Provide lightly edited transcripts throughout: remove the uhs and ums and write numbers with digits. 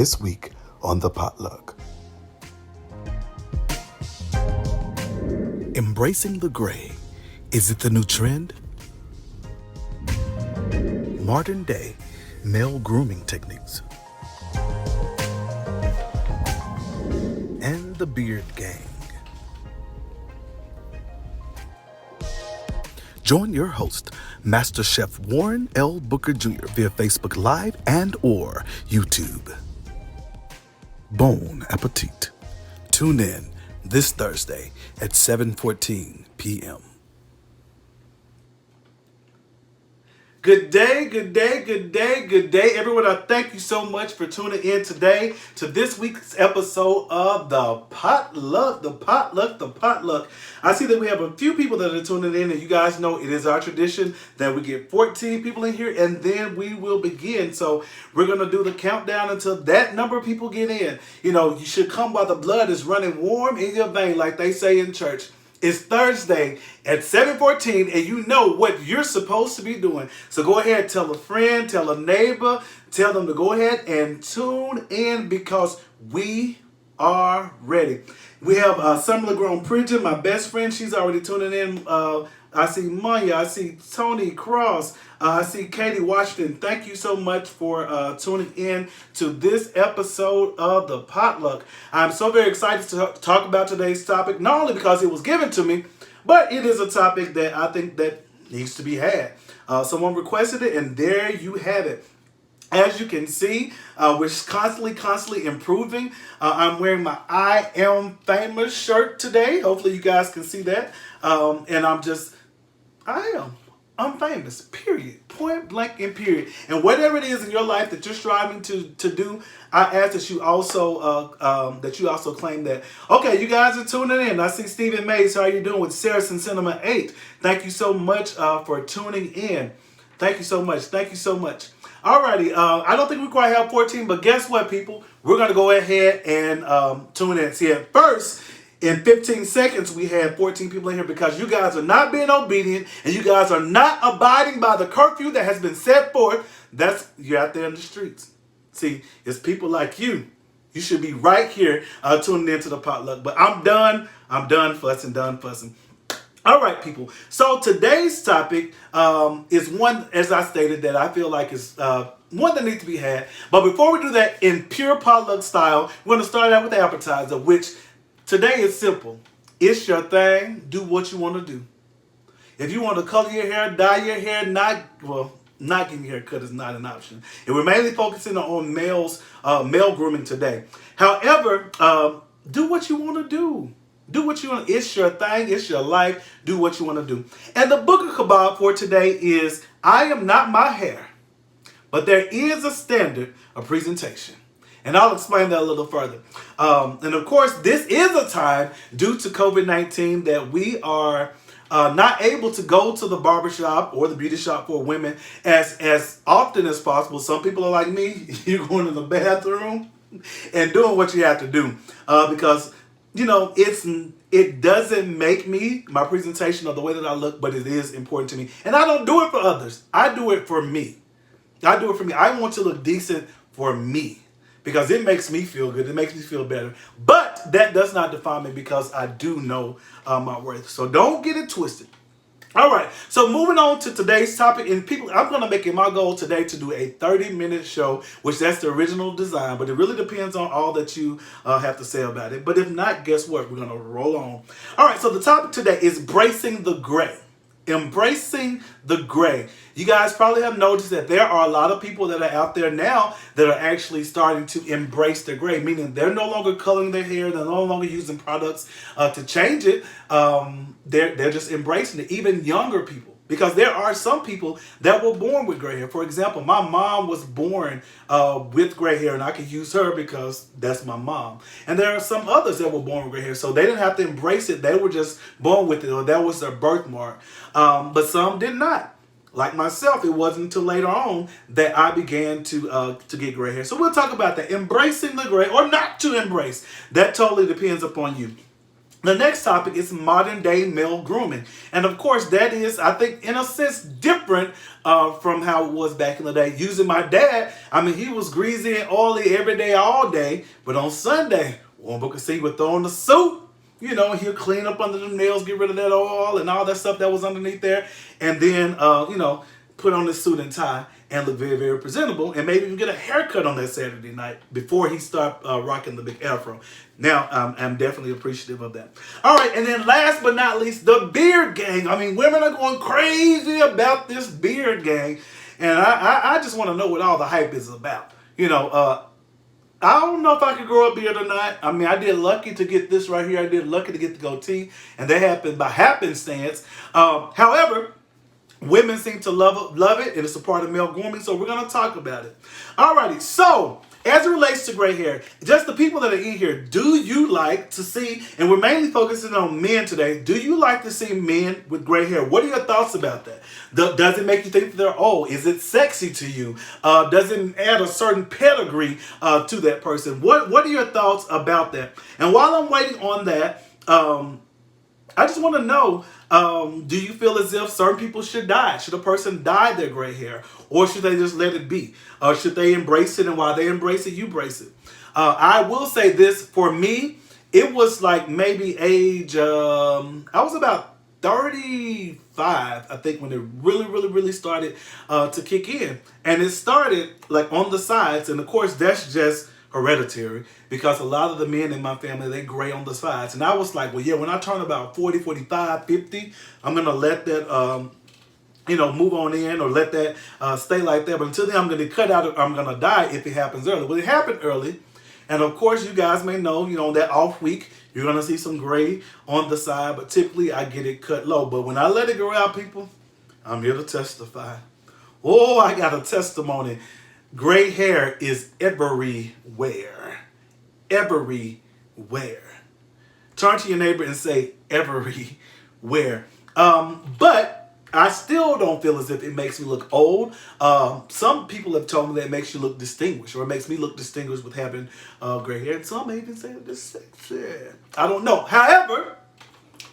this week on the Potluck. Embracing the gray. Is it the new trend? Modern day male grooming techniques. And the beard gang. Join your host, Master Chef Warren L. Booker Jr. via Facebook Live and or YouTube. Bon appetit. Tune in this Thursday at 7:14 p.m. Good day, everyone. I thank you so much for tuning in today to this week's episode of the Potluck. I see that we have a few people that are tuning in, and you guys know it is our tradition that we get 14 people in here, and then we will begin. So we're going to do the countdown until that number of people get in. You know, you should come while the blood is running warm in your vein, like they say in church. It's Thursday at 7:14, and you know what you're supposed to be doing. So go ahead, tell a friend, tell a neighbor, tell them to go ahead and tune in because we are ready. We have Summer Grown Pridgen, my best friend. She's already tuning in. I see Maya. I see Tony Cross. I see Katie Washington. Thank you so much for tuning in to this episode of the Potluck. I'm so very excited to talk about today's topic, not only because it was given to me, but it is a topic that I think that needs to be had. Someone requested it, and there you have it. As you can see, we're constantly improving. I'm wearing my I Am Famous shirt today. Hopefully you guys can see that. And I'm famous, period. Point blank and period. And whatever it is in your life that you're striving to do, I ask that you also claim that. Okay, you guys are tuning in. I see Stephen Mays. How are you doing with Saracen Cinema 8? Thank you so much for tuning in. Thank you so much. Alrighty, I don't think we quite have 14, but guess what, people? We're going to go ahead and tune in. See, at first, in 15 seconds, we had 14 people in here because you guys are not being obedient and you guys are not abiding by the curfew that has been set forth. You're out there in the streets. See, it's people like you. You should be right here tuning into the Potluck. But I'm done fussing. All right, people. So today's topic is one, as I stated, that I feel like is one that needs to be had. But before we do that, in pure potluck style, we're going to start out with the appetizer, which today is simple. It's your thing. Do what you want to do. If you want to color your hair, dye your hair, not getting your hair cut is not an option. And we're mainly focusing on male grooming today. However, do what you want to do. Do what you want. It's your thing. It's your life. Do what you want to do. And the book of Kabbalah for today is, I am not my hair, but there is a standard of presentation. And I'll explain that a little further. And of course, this is a time due to COVID-19 that we are not able to go to the barbershop or the beauty shop for women as often as possible. Some people are like me. You're going to the bathroom and doing what you have to do because it doesn't make me, my presentation or the way that I look, but it is important to me. And I don't do it for others. I do it for me. I want to look decent for me because it makes me feel good. It makes me feel better. But that does not define me because I do know my worth. So don't get it twisted. All right, so moving on to today's topic, and people, I'm going to make it my goal today to do a 30-minute show, which that's the original design, but it really depends on all that you have to say about it. But if not, guess what? We're going to roll on. All right, so the topic today is embracing the gray. Embracing the gray. You guys probably have noticed that there are a lot of people that are out there now that are actually starting to embrace the gray, meaning they're no longer coloring their hair, they're no longer using products to change it. They're just embracing it. Even younger people. Because there are some people that were born with gray hair. For example, my mom was born with gray hair, and I can use her because that's my mom. And there are some others that were born with gray hair, so they didn't have to embrace it. They were just born with it, or that was their birthmark. But some did not. Like myself, it wasn't until later on that I began to get gray hair. So we'll talk about that. Embracing the gray or not to embrace. That totally depends upon you. The next topic is modern day male grooming. And of course, that is, I think, in a sense, different from how it was back in the day. Using my dad, I mean, he was greasy and oily every day, all day. But on Sunday, one book could see he would throw on the suit. You know, he'll clean up under the nails, get rid of that oil and all that stuff that was underneath there. And then, put on the suit and tie and look very, very presentable, and maybe even get a haircut on that Saturday night before he start rocking the big afro. Now, I'm definitely appreciative of that. All right, and then last but not least, the beard gang. I mean, women are going crazy about this beard gang, and I just want to know what all the hype is about. I don't know if I could grow a beard or not. I mean, I did lucky to get this right here. I did lucky to get the goatee, and that happened by happenstance. However, women seem to love it, and it's a part of male grooming, so we're going to talk about it. Alrighty, so as it relates to gray hair, just the people that are in here, do you like to see, and we're mainly focusing on men today, do you like to see men with gray hair? What are your thoughts about that? Does it make you think that they're old? Is it sexy to you? Does it add a certain pedigree to that person? What are your thoughts about that? And while I'm waiting on that, I just want to know, do you feel as if certain people should dye? Should a person dye their gray hair? Or should they just let it be? Should they embrace it, and while they embrace it, you embrace it? I will say this, for me, it was like maybe age, I was about 35, I think, when it really started to kick in. And it started like on the sides, and of course that's just hereditary, because a lot of the men in my family, they gray on the sides. And I was like, well, yeah, when I turn about 40, 45, 50, I'm going to let that, move on in, or let that stay like that. But until then, I'm going to cut out, I'm going to dye if it happens early. Well, it happened early. And of course, you guys may know, that off week, you're going to see some gray on the side. But typically, I get it cut low. But when I let it grow out, people, I'm here to testify. Oh, I got a testimony. Gray hair is everywhere. Everywhere. Turn to your neighbor and say everywhere. But I still don't feel as if it makes me look old. Some people have told me that it makes you look distinguished, or it makes me look distinguished with having gray hair. And some may even say it's sexy. I don't know. However,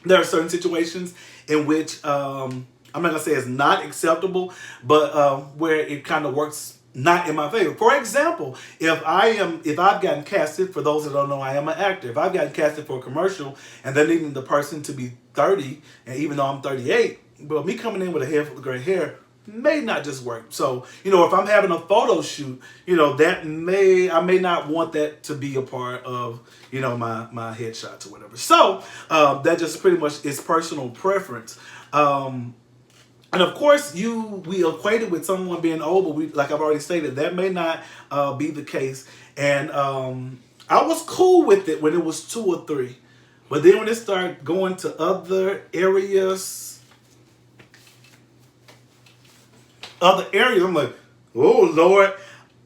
there are certain situations in which I'm not gonna say it's not acceptable, but where it kind of works not in my favor. For example, if I've gotten casted, for those that don't know, I am an actor. If I've gotten casted for a commercial and they're needing the person to be 30, and even though I'm 38, but me coming in with a head full of gray hair may not just work. So, if I'm having a photo shoot, I may not want that to be a part of, my headshots or whatever. So, that just pretty much is personal preference. And of course, we equate it with someone being old, but like I've already stated, that may not be the case. And I was cool with it when it was 2 or 3. But then when it started going to other areas, I'm like, oh, Lord,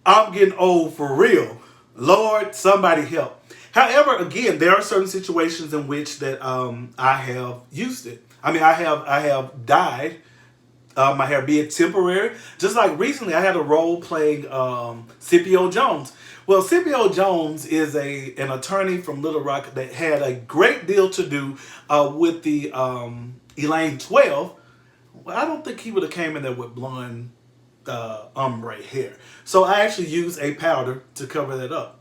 I'm getting old for real. Lord, somebody help. However, again, there are certain situations in which that I have used it. I mean, I have dyed my hair, be it temporary. Just like recently, I had a role playing Scipio Jones. Well, Scipio Jones is an attorney from Little Rock that had a great deal to do with the Elaine 12. Well, I don't think he would have came in there with blonde ombre hair. So I actually used a powder to cover that up.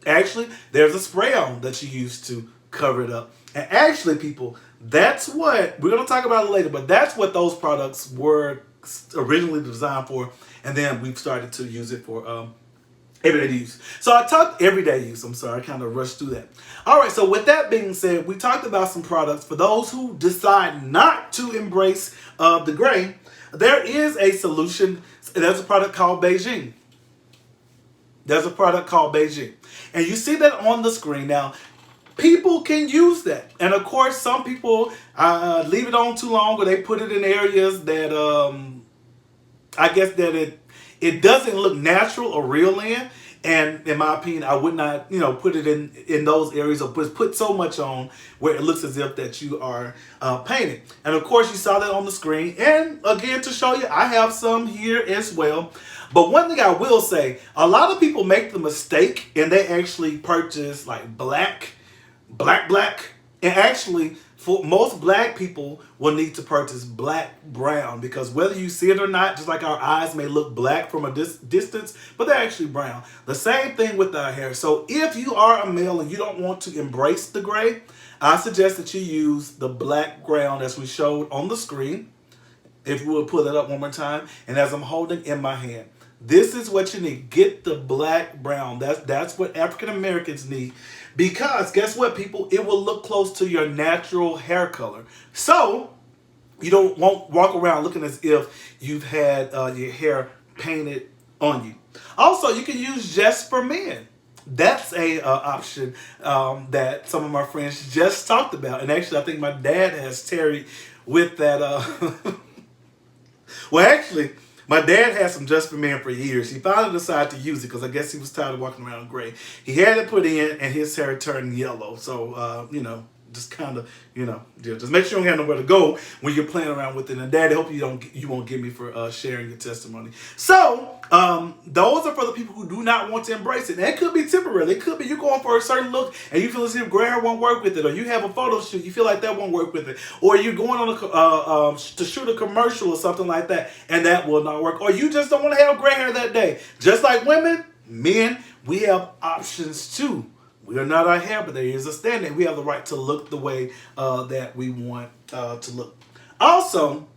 Actually, there's a spray on that you use to cover it up. And actually, people, that's what, we're going to talk about it later, but that's what those products were originally designed for. And then we've started to use it for everyday use. So I talked everyday use. I'm sorry, I kind of rushed through that. All right, so with that being said, we talked about some products. For those who decide not to embrace the gray, there is a solution. There's a product called Beijing. And you see that on the screen. Now, people can use that. And of course, some people leave it on too long, or they put it in areas that I guess that it doesn't look natural or real in. And in my opinion, I would not, put it in those areas, or put so much on where it looks as if that you are painting. And of course, you saw that on the screen. And again, to show you, I have some here as well. But one thing I will say, a lot of people make the mistake and they actually purchase like black And actually, for most black people will need to purchase black brown because whether you see it or not, just like our eyes may look black from a distance, but they're actually brown. The same thing with our hair. So if you are a male and you don't want to embrace the gray, I suggest that you use the black ground as we showed on the screen. If you would pull that up one more time, and as I'm holding in my hand, this is what you need. Get the black brown. That's what African Americans need. Because guess what, people? It will look close to your natural hair color. So you won't walk around looking as if you've had your hair painted on you. Also, you can use just for men. That's a option that some of my friends just talked about. And actually, I think my dad has tarried with that. Well, actually, my dad had some Just for Men for years. He finally decided to use it because I guess he was tired of walking around gray. He had it put in, and his hair turned yellow. So, just kind of, just make sure you don't have nowhere to go when you're playing around with it. And Dad, I hope you won't get me for sharing your testimony. So, those are for the people who do not want to embrace it. And it could be temporary. It could be you're going for a certain look and you feel as if gray hair won't work with it, or you have a photo shoot, you feel like that won't work with it, or you're going on to shoot a commercial or something like that, and that will not work, or you just don't want to have gray hair that day. Just like women, men, we have options too. We are not our hair, but there is a standard. We have the right to look the way that we want to look. Also,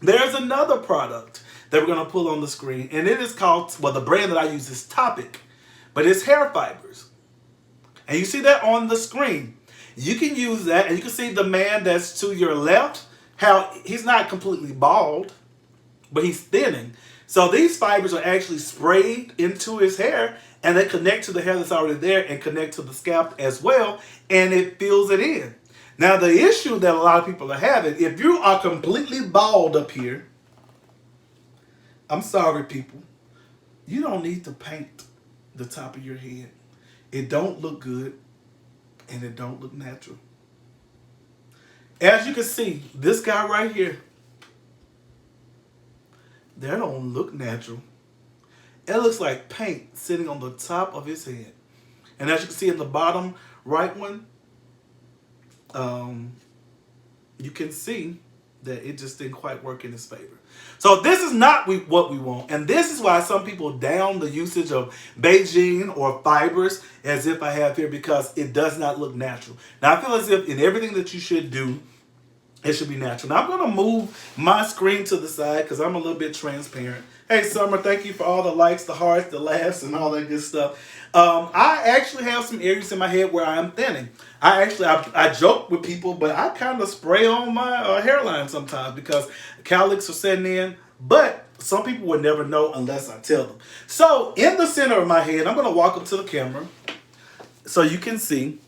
there's another product that we're going to pull on the screen, and it is called, well, the brand that I use is Topic, but it's hair fibers. And you see that on the screen. You can use that, and you can see the man that's to your left, how he's not completely bald, but he's thinning. So these fibers are actually sprayed into his hair, and they connect to the hair that's already there and connect to the scalp as well, and it fills it in. Now, the issue that a lot of people are having, if you are completely bald up here, I'm sorry, people, you don't need to paint the top of your head. It don't look good, and it don't look natural. As you can see, this guy right here, that don't look natural. It looks like paint sitting on the top of his head. And as you can see in the bottom right one, you can see that it just didn't quite work in his favor. So this is not what we want. And this is why some people down the usage of Beijing or fibers as if I have here, because it does not look natural. Now I feel as if in everything that you should do, it should be natural. Now I'm going to move my screen to the side because I'm a little bit transparent. Hey, Summer, thank you for all the likes, the hearts, the laughs, and all that good stuff. I actually have some areas in my head where I am thinning. I joke with people, but I kind of spray on my hairline sometimes because cowlicks are setting in. But some people would never know unless I tell them. So in the center of my head, I'm going to walk up to the camera so you can see.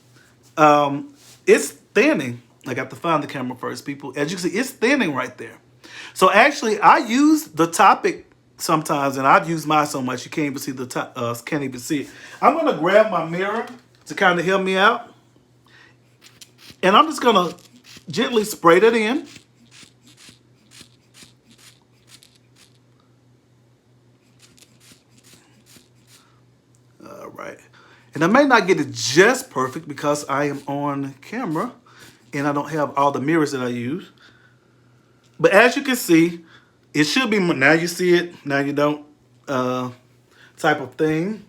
It's thinning. I got to find the camera first, people. As you can see, it's thinning right there. So actually, I use the Topic sometimes, and I've used mine so much you can't even see the top. Can't even see it. I'm gonna grab my mirror to kind of help me out, and I'm just gonna gently spray that in. All right, and I may not get it just perfect because I am on camera and I don't have all the mirrors that I use. But as you can see, it should be, now you see it, now you don't, type of thing.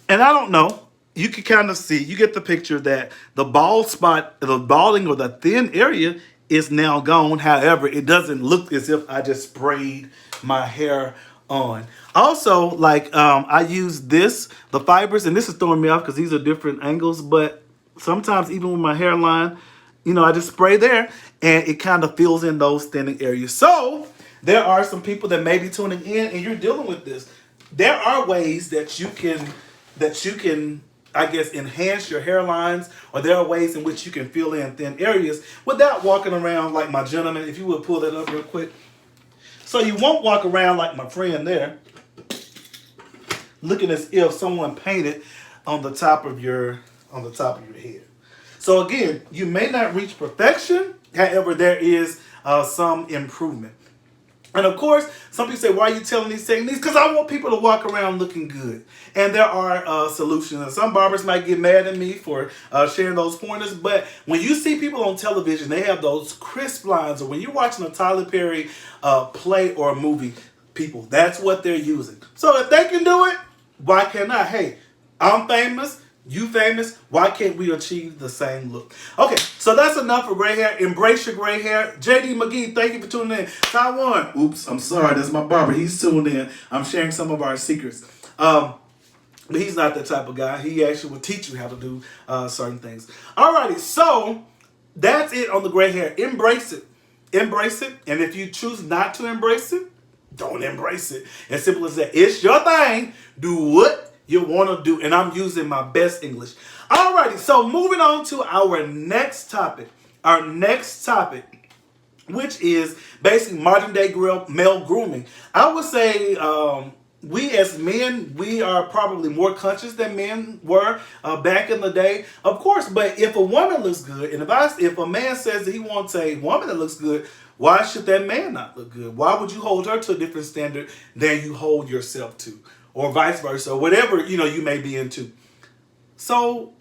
And I don't know, you can kind of see, you get the picture that the bald spot, the balding or the thin area is now gone. However, it doesn't look as if I just sprayed my hair on. Also, like I use the fibers, and this is throwing me off because these are different angles, but sometimes even with my hairline, I just spray there and it kind of fills in those thinning areas. So there are some people that may be tuning in and you're dealing with this. There are ways that you can, I guess, enhance your hairlines, or there are ways in which you can fill in thin areas without walking around like my gentleman. If you would pull that up real quick. So you won't walk around like my friend there, looking as if someone painted on the top of your head. So again, you may not reach perfection. However, there is some improvement. And of course, some people say, why are you telling these techniques? Because I want people to walk around looking good. And there are solutions. And some barbers might get mad at me for sharing those pointers. But when you see people on television, they have those crisp lines. Or when you're watching a Tyler Perry play or a movie, people, that's what they're using. So if they can do it, why can't I? Hey, I'm famous. You famous, why can't we achieve the same look? Okay, so that's enough for gray hair. Embrace your gray hair. JD McGee, thank you for tuning in. Taiwan, oops, I'm sorry, that's my barber. He's tuned in. I'm sharing some of our secrets. But he's not that type of guy. He actually will teach you how to do certain things. Alrighty, so that's it on the gray hair. Embrace it. Embrace it. And if you choose not to embrace it, don't embrace it. As simple as that. It's your thing. Do what you want to do, and I'm using my best English. Alrighty, so moving on to our next topic. Our next topic, which is basically modern day male grooming. I would say we as men, we are probably more conscious than men were back in the day. Of course, but if a woman looks good, and if a man says that he wants a woman that looks good, why should that man not look good? Why would you hold her to a different standard than you hold yourself to? Or vice versa, or whatever, you may be into. So,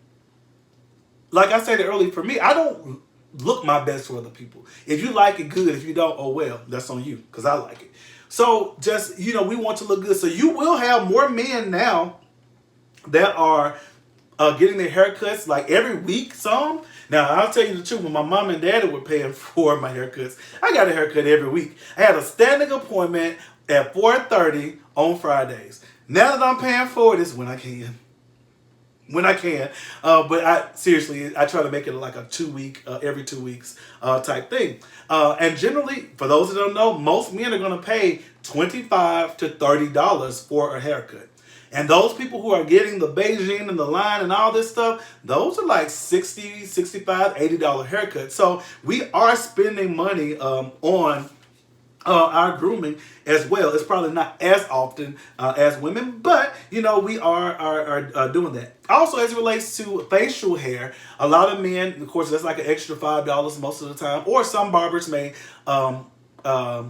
like I said earlier, for me, I don't look my best for other people. If you like it, good. If you don't, oh well, that's on you, because I like it. So, just, we want to look good. So, you will have more men now that are getting their haircuts like every week, some. Now, I'll tell you the truth, when my mom and daddy were paying for my haircuts, I got a haircut every week. I had a standing appointment at 4:30 on Fridays. Now that I'm paying for it, is when I can. When I can. But I try to make it like a 2 week, every 2 weeks type thing. And generally, for those that don't know, most men are going to pay $25 to $30 for a haircut. And those people who are getting the Beijing and the line and all this stuff, those are like $60, $65, $80 haircuts. So we are spending money on our grooming as well. It's probably not as often as women, but we are doing that. Also, as it relates to facial hair, a lot of men, of course, that's like an extra $5 most of the time, or some barbers may throw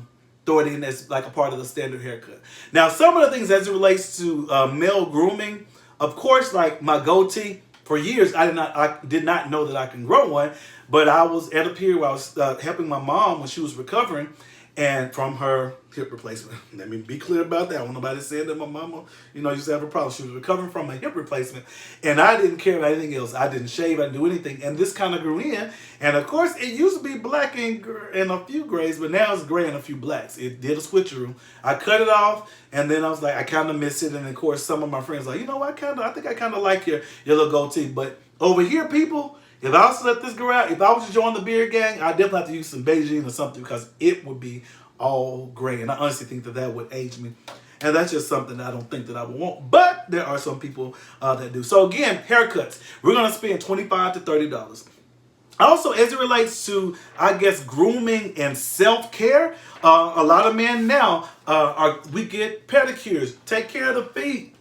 it in as like a part of the standard haircut. Now, some of the things as it relates to male grooming, of course, like my goatee. For years, I did not know that I can grow one, but I was at a period where I was helping my mom when she was recovering, and from her hip replacement. Let me be clear about that. I want nobody saying that my mama, used to have a problem. She was recovering from a hip replacement, and I didn't care about anything else. I didn't shave. I didn't do anything, and this kind of grew in. And of course, it used to be black and a few grays, but now it's gray and a few blacks. It did a switcheroo. I cut it off, and then I was like, I kind of miss it. And of course, some of my friends were like, I think I kind of like your little goatee. But over here, people, if I was to let this go out, if I was to join the beard gang, I'd definitely have to use some Beijing or something, because it would be all gray. And I honestly think that would age me. And that's just something that I don't think that I would want. But there are some people that do. So again, haircuts. We're going to spend $25 to $30. Also, as it relates to, I guess, grooming and self-care, a lot of men now, we get pedicures. Take care of the feet.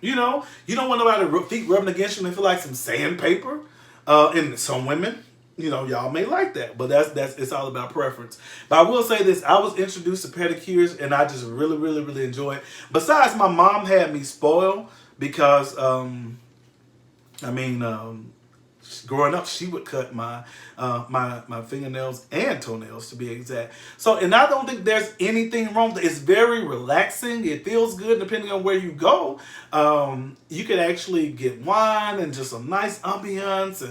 You don't want nobody feet rubbing against you and feel like some sandpaper. And some women, y'all may like that, but that's it's all about preference. But I will say this: I was introduced to pedicures, and I just really, really, really enjoy it. Besides, my mom had me spoiled because, growing up, she would cut my fingernails and toenails, to be exact. So, and I don't think there's anything wrong with it. It's very relaxing. It feels good depending on where you go. You could actually get wine and just some nice ambiance,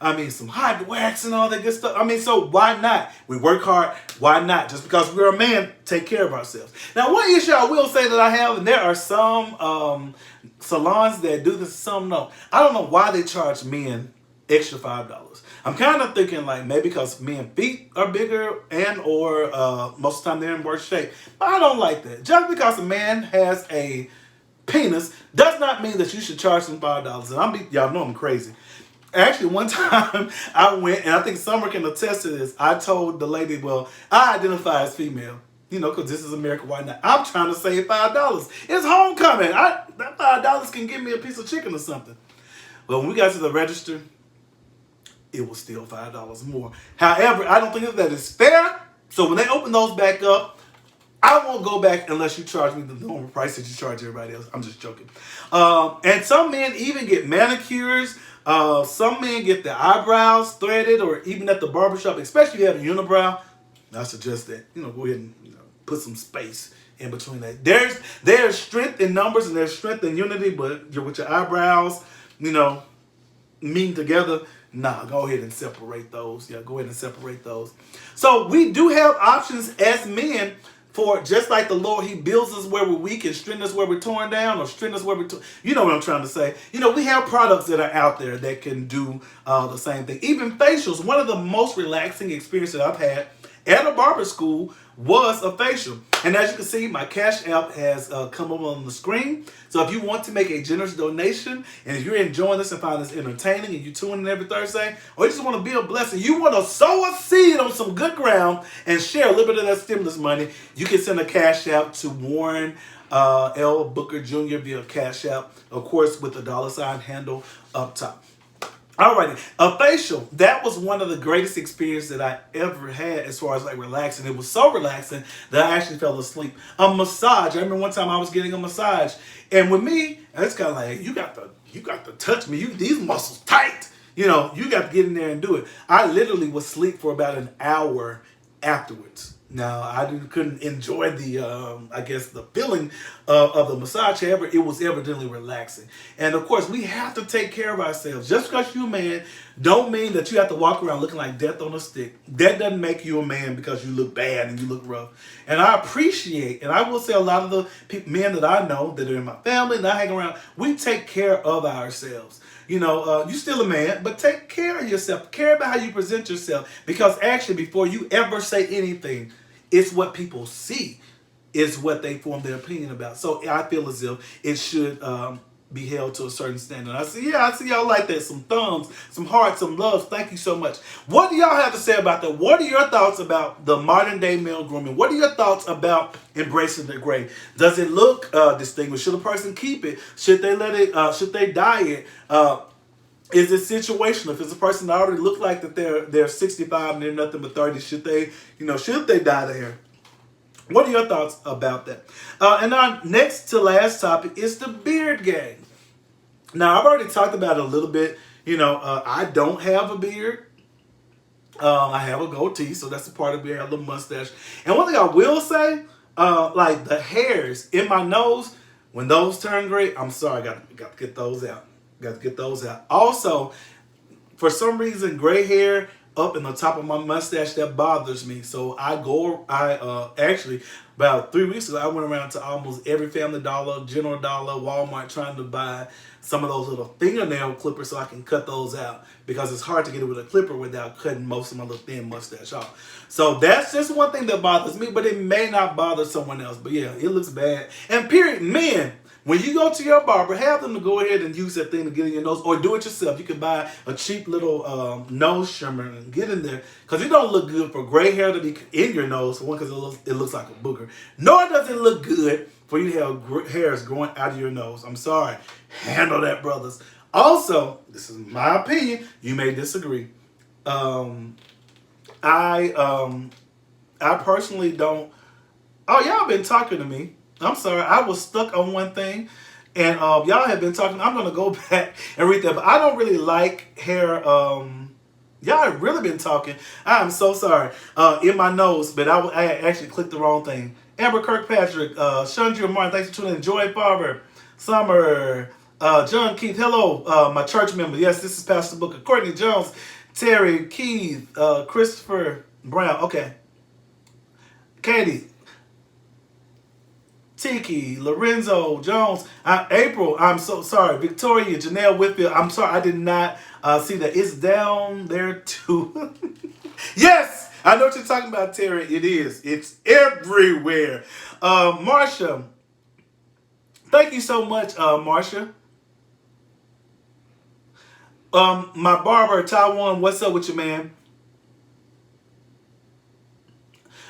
and some hot wax and all that good stuff. So why not? We work hard. Why not? Just because we're a man, take care of ourselves. Now, one issue I will say that I have, and there are some salons that do this, some no. I don't know why they charge men extra $5. I'm kind of thinking like maybe because men's feet are bigger or most of the time they're in worse shape. But I don't like that. Just because a man has a penis does not mean that you should charge them $5. And y'all know I'm crazy. Actually, one time I went, and I think Summer can attest to this. I told the lady, well, I identify as female. Because this is America, why not? I'm trying to save $5. It's homecoming. That $5 can give me a piece of chicken or something. But when we got to the register, it was still $5 more. However, I don't think that is fair. So when they open those back up, I won't go back unless you charge me the normal price that you charge everybody else. I'm just joking. And some men even get manicures. Some men get their eyebrows threaded, or even at the barbershop, especially if you have a unibrow. I suggest that, go ahead and put some space in between that. There's strength in numbers and there's strength in unity, but with your eyebrows, meeting together, nah, go ahead and separate those. Yeah, go ahead and separate those. So we do have options as men for, just like the Lord, He builds us where we're weak and strengthens us where we're torn down, or strengthens us where we're you know what I'm trying to say. We have products that are out there that can do the same thing. Even facials. One of the most relaxing experiences I've had at a barber school was a facial. And as you can see, my Cash App has come up on the screen. So if you want to make a generous donation, and if you're enjoying this and find this entertaining, and you tune in every Thursday, or you just want to be a blessing, you want to sow a seed on some good ground and share a little bit of that stimulus money, you can send a Cash App to Warren L. Booker Jr. via Cash App, of course, with the $ handle up top. Alrighty, a facial. That was one of the greatest experiences that I ever had as far as like relaxing. It was so relaxing that I actually fell asleep. A massage. I remember one time I was getting a massage, and with me, it's kind of like you got to touch me. These muscles tight. You got to get in there and do it. I literally was asleep for about an hour afterwards. Now, I couldn't enjoy the feeling of the massage. However, it was evidently relaxing. And of course, we have to take care of ourselves. Just because you're a man, don't mean that you have to walk around looking like death on a stick. That doesn't make you a man because you look bad and you look rough. And I appreciate, and I will say a lot of the men that I know that are in my family and I hang around, we take care of ourselves. You're still a man, but take care of yourself. Care about how you present yourself. Because actually, before you ever say anything, it's what people see is what they form their opinion about. So I feel as if it should be held to a certain standard. I see y'all like that. Some thumbs, some hearts, some loves. Thank you so much. What do y'all have to say about that? What are your thoughts about the modern day male grooming? What are your thoughts about embracing the gray? Does it look distinguished? Should a person keep it? Should they let it? Should they dye it? Is it situational? If it's a person that already look like that they're 65 and they're nothing but 30, should they dye their hair? What are your thoughts about that? And our next to last topic is the beard gang. Now, I've already talked about it a little bit. I don't have a beard. I have a goatee, so that's a part of beard. I have a little mustache. And one thing I will say, like the hairs in my nose, when those turn gray, I'm sorry, I got to get those out. Got to get those out. Also, for some reason, gray hair up in the top of my mustache, that bothers me. So actually, about 3 weeks ago, I went around to almost every Family Dollar, General Dollar, Walmart, trying to buy some of those little fingernail clippers so I can cut those out, because it's hard to get it with a clipper without cutting most of my little thin mustache off. So that's just one thing that bothers me, but it may not bother someone else. But yeah, it looks bad. And period, men, when you go to your barber, have them to go ahead and use that thing to get in your nose, or do it yourself. You can buy a cheap little nose trimmer and get in there, because it don't look good for gray hair to be in your nose, for one, because it looks like a booger. Nor does it look good for you to have hairs growing out of your nose. I'm sorry. Handle that, brothers. Also, this is my opinion. You may disagree. I personally don't. Oh, y'all been talking to me. I'm sorry, I was stuck on one thing, and y'all have been talking. I'm gonna go back and read that, but I don't really like hair. Y'all have really been talking. I'm so sorry. In my nose, but I actually clicked the wrong thing. Amber Kirkpatrick, Chandra Martin, thanks for tuning in. Joy Farber, Summer, John Keith, hello, my church member. Yes, this is Pastor Booker. Courtney Jones, Terry Keith, Christopher Brown. Okay, Katie. Tiki, Lorenzo, Jones, April, I'm so sorry. Victoria, Janelle Whitfield, I'm sorry, I did not see that. It's down there too. Yes, I know what you're talking about, Terry. It is. It's everywhere. Marsha, thank you so much, Marsha. My barber, Taiwan, what's up with you, man?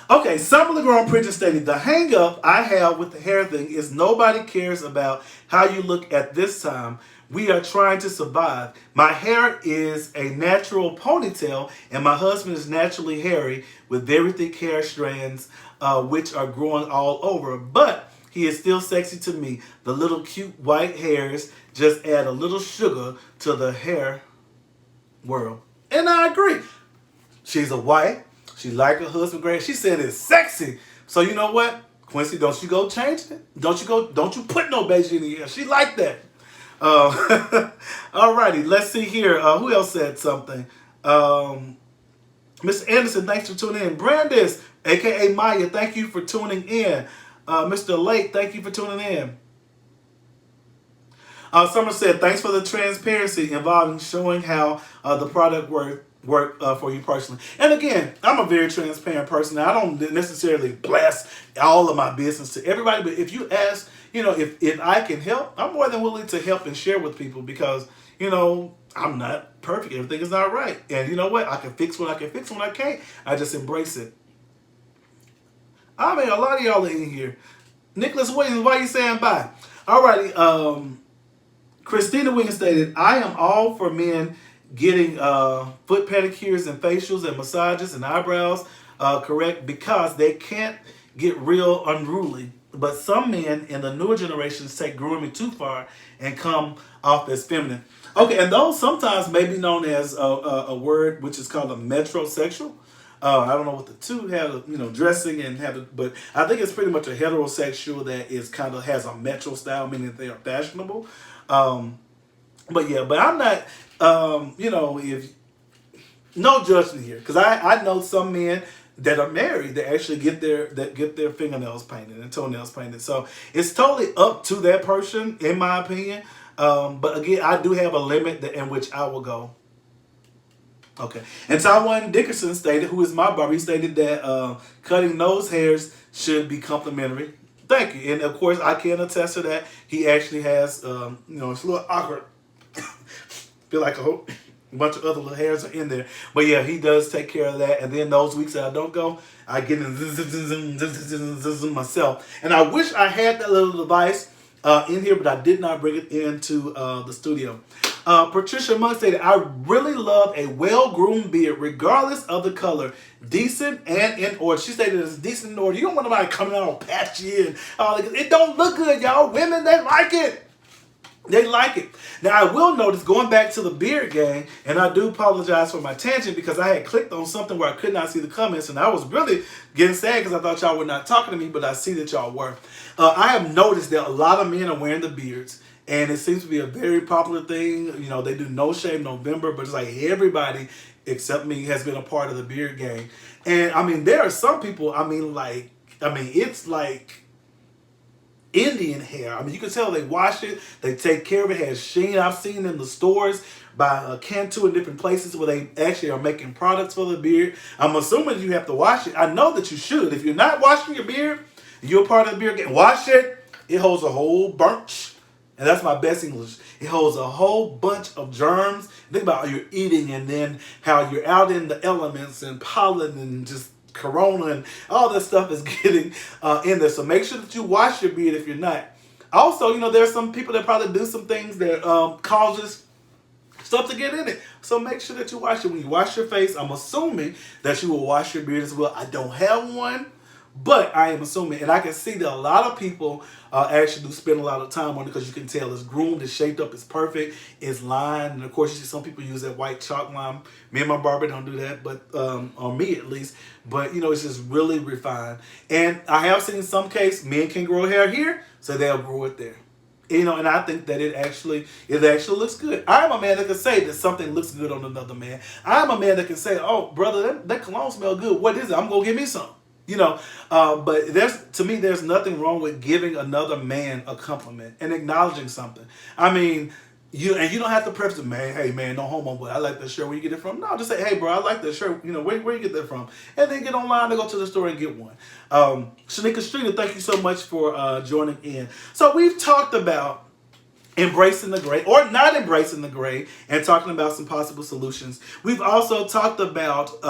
Okay, Summer LeGrand Pritchard stated, the hang up I have with the hair thing is nobody cares about how you look at this time. We are trying to survive. My hair is a natural ponytail, and my husband is naturally hairy with very thick hair strands. which are growing all over. But he is still sexy to me. The little cute white hairs just add a little sugar to the hair world. And I agree. She's a wife. She like her husband great. She said it's sexy. So you know what? Quincy, don't you go change it. Don't you put no beige in the hair. She like that. Alrighty, let's see here. Who else said something? Mr. Anderson, thanks for tuning in. Brandis, aka Maya, thank you for tuning in. Mr. Lake, thank you for tuning in. Summer said, thanks for the transparency involving showing how the product work for you personally. And again, I'm a very transparent person. I don't necessarily blast all of my business to everybody, but if you ask, if I can help, I'm more than willing to help and share with people because, I'm not perfect. Everything is not right. And you know what? I can fix what I can fix when I can't. I just embrace it. I mean, a lot of y'all are in here. Nicholas Williams, why are you saying bye? Alrighty, Christina Williams stated, I am all for men getting foot pedicures and facials and massages and eyebrows correct because they can't get real unruly. But some men in the newer generations take grooming too far and come off as feminine. Okay, and those sometimes may be known as a word which is called a metrosexual. I don't know what the two have, dressing and have, but I think it's pretty much a heterosexual that is kind of has a metro style, meaning they are fashionable. But I'm not, if no judgment here, because I know some men that are married that actually get their fingernails painted and toenails painted. So it's totally up to that person, in my opinion. But again, I do have a limit in which I will go. Okay. And Taiwan Dickerson stated, who is my barber, he stated that cutting nose hairs should be complimentary. Thank you. And of course, I can attest to that. He actually has, it's a little awkward. Feel like a whole bunch of other little hairs are in there. But yeah, he does take care of that. And then those weeks that I don't go, I get in myself. And I wish I had that little device in here, but I did not bring it into the studio. Patricia Monk stated, I really love a well-groomed beard, regardless of the color. Decent and in order. She stated it's decent in order. You don't want nobody coming out all patchy and it don't look good, y'all. Women, they like it. They like it. Now, I will notice, going back to the beard gang, and I do apologize for my tangent because I had clicked on something where I could not see the comments, and I was really getting sad because I thought y'all were not talking to me, but I see that y'all were. I have noticed that a lot of men are wearing the beards, and it seems to be a very popular thing. They do No Shave November, but it's like everybody except me has been a part of the beard gang. And, I mean, there are some people, it's like Indian hair. I mean, you can tell they wash it, they take care of it, it has sheen. I've seen in the stores by Cantu in different places where they actually are making products for the beard. I'm assuming you have to wash it. I know that you should. If you're not washing your beard, you're part of the beard gang. Wash it. It holds a whole bunch, and that's my best English. It holds a whole bunch of germs. Think about how you're eating and then how you're out in the elements and pollen and just corona and all that stuff is getting in there. So make sure that you wash your beard if you're not. Also, there's some people that probably do some things that causes stuff to get in it. So make sure that you wash it. When you wash your face, I'm assuming that you will wash your beard as well. I don't have one, but I am assuming, and I can see that a lot of people actually do spend a lot of time on it because you can tell it's groomed, it's shaped up, it's perfect, it's lined, and of course you see some people use that white chalk line. Me and my barber don't do that, but on me at least. But it's just really refined. And I have seen some case men can grow hair here, so they'll grow it there. And I think that it actually looks good. I'm a man that can say that something looks good on another man. I'm a man that can say, oh brother, that cologne smells good. What is it? I'm gonna give me some. But there's nothing wrong with giving another man a compliment and acknowledging something. I mean, you don't have to preface it, man, hey man, no homo, but I like that shirt. Where you get it from? No, just say, hey bro, I like that shirt. Where you get that from? And then get online and go to the store and get one. Shanika Streeter, thank you so much for joining in. So we've talked about embracing the gray or not embracing the gray and talking about some possible solutions. We've also talked about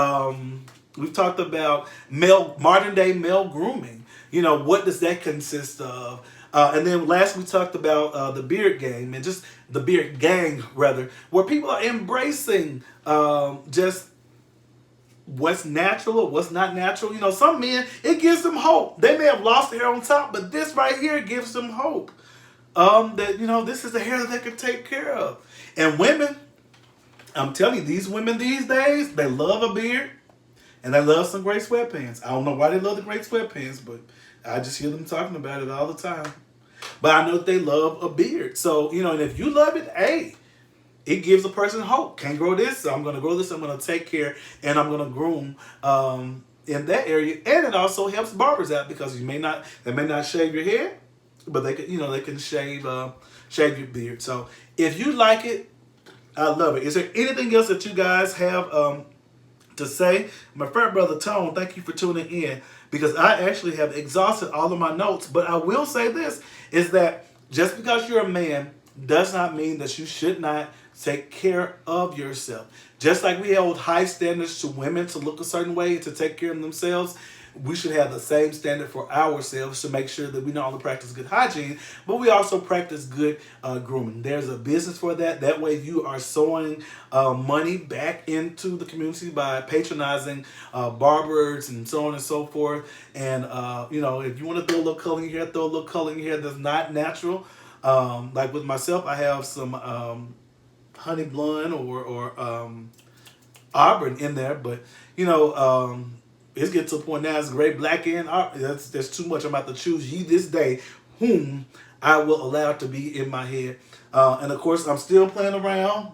modern day male grooming. What does that consist of? And then last we talked about the beard game and just the beard gang rather, where people are embracing just what's natural or what's not natural. Some men, it gives them hope. They may have lost the hair on top, but this right here gives them hope. That this is the hair that they can take care of. And women, I'm telling you, these women these days, they love a beard and they love some gray sweatpants. I don't know why they love the gray sweatpants, but I just hear them talking about it all the time. But I know that they love a beard. So, and if you love it, hey, it gives a person hope. Can't grow this, so I'm going to grow this. I'm going to take care and I'm going to groom in that area. And it also helps barbers out because they may not shave your hair, but they can shave your beard. So if you like it, I love it. Is there anything else that you guys have to say? My friend brother Tone, thank you for tuning in, because I actually have exhausted all of my notes. But I will say this, is that just because you're a man does not mean that you should not take care of yourself. Just like we hold high standards to women to look a certain way and to take care of themselves, we should have the same standard for ourselves to make sure that we not only practice good hygiene, but we also practice good grooming. There's a business for that. That way you are sowing money back into the community by patronizing barbers and so on and so forth. And, if you want to throw a little color in your hair, throw a little color in your hair that's not natural. Like with myself, I have some honey blonde or auburn in there, but, it's getting to a point now, it's gray, black, and that's too much. I'm about to choose ye this day whom I will allow to be in my head. And of course, I'm still playing around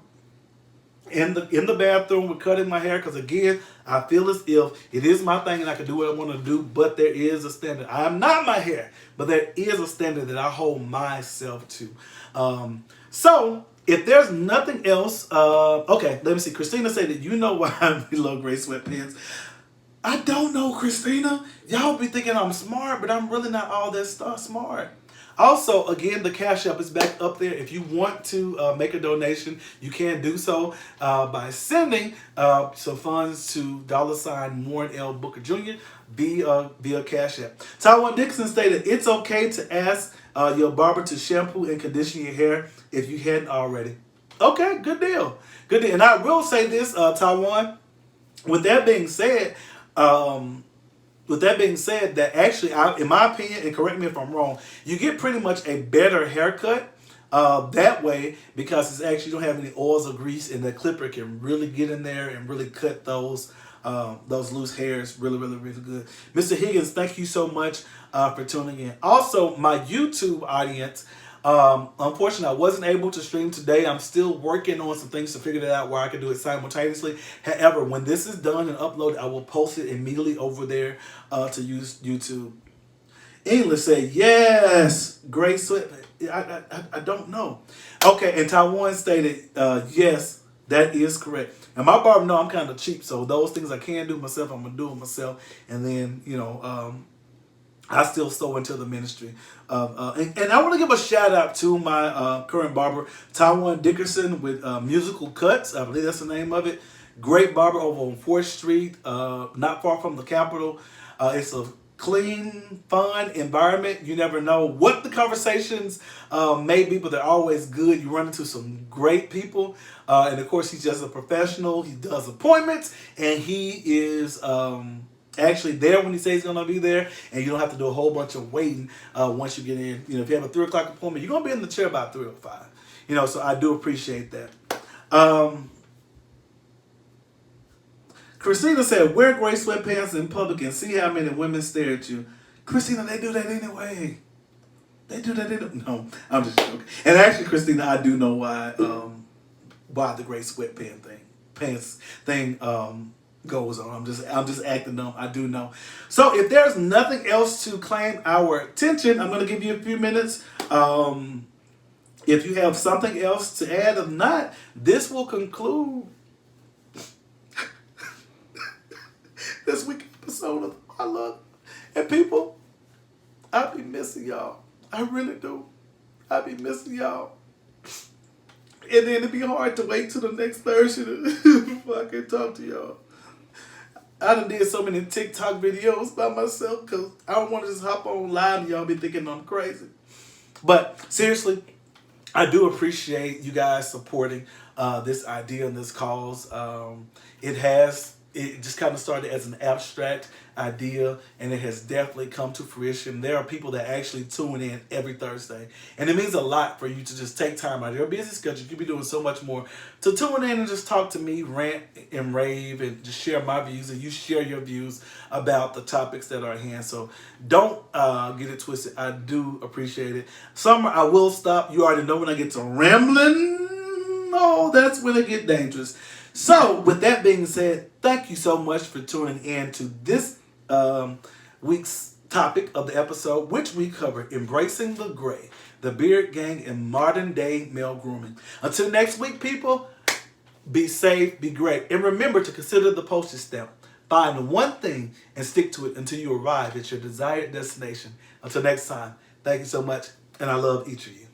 in the bathroom with cutting my hair, because again, I feel as if it is my thing and I can do what I want to do, but there is a standard. I am not my hair, but there is a standard that I hold myself to. So if there's nothing else, okay, let me see. Christina said that why I love gray sweatpants. I don't know, Christina. Y'all be thinking I'm smart, but I'm really not all that smart. Also, again, the Cash App is back up there. If you want to make a donation, you can do so by sending some funds to $ Warren L. Booker Jr. via Cash App. Taiwan Dixon stated, it's okay to ask your barber to shampoo and condition your hair if you hadn't already. Okay, good deal. Good deal. And I will say this, Taiwan, with that being said, that actually, in my opinion, and correct me if I'm wrong, you get pretty much a better haircut that way, because it's actually, you don't have any oils or grease, and the clipper can really get in there and really cut those loose hairs really, really, really good. Mr. Higgins, thank you so much for tuning in. Also, my YouTube audience, unfortunately, I wasn't able to stream today. I'm still working on some things to figure that out where I can do it simultaneously. However, when this is done and uploaded, I will post it immediately over there to use YouTube. English said, yes, gray sweat. I don't know. Okay, and Taiwan stated, yes, that is correct. And my barber know I'm kind of cheap, so those things I can do myself, I'm going to do it myself. And then, I still sow into the ministry. And I want to give a shout out to my current barber, Taiwan Dickerson, with Musical Cuts. I believe that's the name of it. Great barber over on 4th Street, not far from the Capitol. It's a clean, fun environment. You never know what the conversations may be, but they're always good. You run into some great people. And of course, he's just a professional. He does appointments, and he is actually there when he says he's going to be there, and you don't have to do a whole bunch of waiting once you get in. If you have a 3 o'clock appointment, you're going to be in the chair by 3:05. So I do appreciate that. Christina said, wear gray sweatpants in public and see how many women stare at you. Christina, they do that anyway. They do that anyway. No, I'm just joking. And actually, Christina, I do know why the gray pants thing goes on. I'm just acting dumb. I do know. So if there's nothing else to claim our attention, I'm going to give you a few minutes. If you have something else to add, if not, this will conclude this week's episode of I Love. And people, I be missing y'all. I really do. I be missing y'all. And then it'd be hard to wait till the next Thursday to fucking talk to y'all. I done did so many TikTok videos by myself because I don't want to just hop on live and y'all be thinking I'm crazy. But seriously, I do appreciate you guys supporting this idea and this cause. It it just kind of started as an abstract idea, and it has definitely come to fruition. There are people that actually tune in every Thursday, and it means a lot for you to just take time out of your busy schedule. You could be doing so much more to tune in and just talk to me, rant and rave, and just share my views, and you share your views about the topics that are at hand. So don't get it twisted. I do appreciate it. Summer, I will stop. You already know when I get to rambling. Oh, that's when it get dangerous. So, with that being said, thank you so much for tuning in to this week's topic of the episode, which we cover embracing the gray, the beard gang, and modern day male grooming. Until next week, people, be safe, be great, and remember to consider the postage stamp. Find one thing and stick to it until you arrive at your desired destination. Until next time, thank you so much, and I love each of you.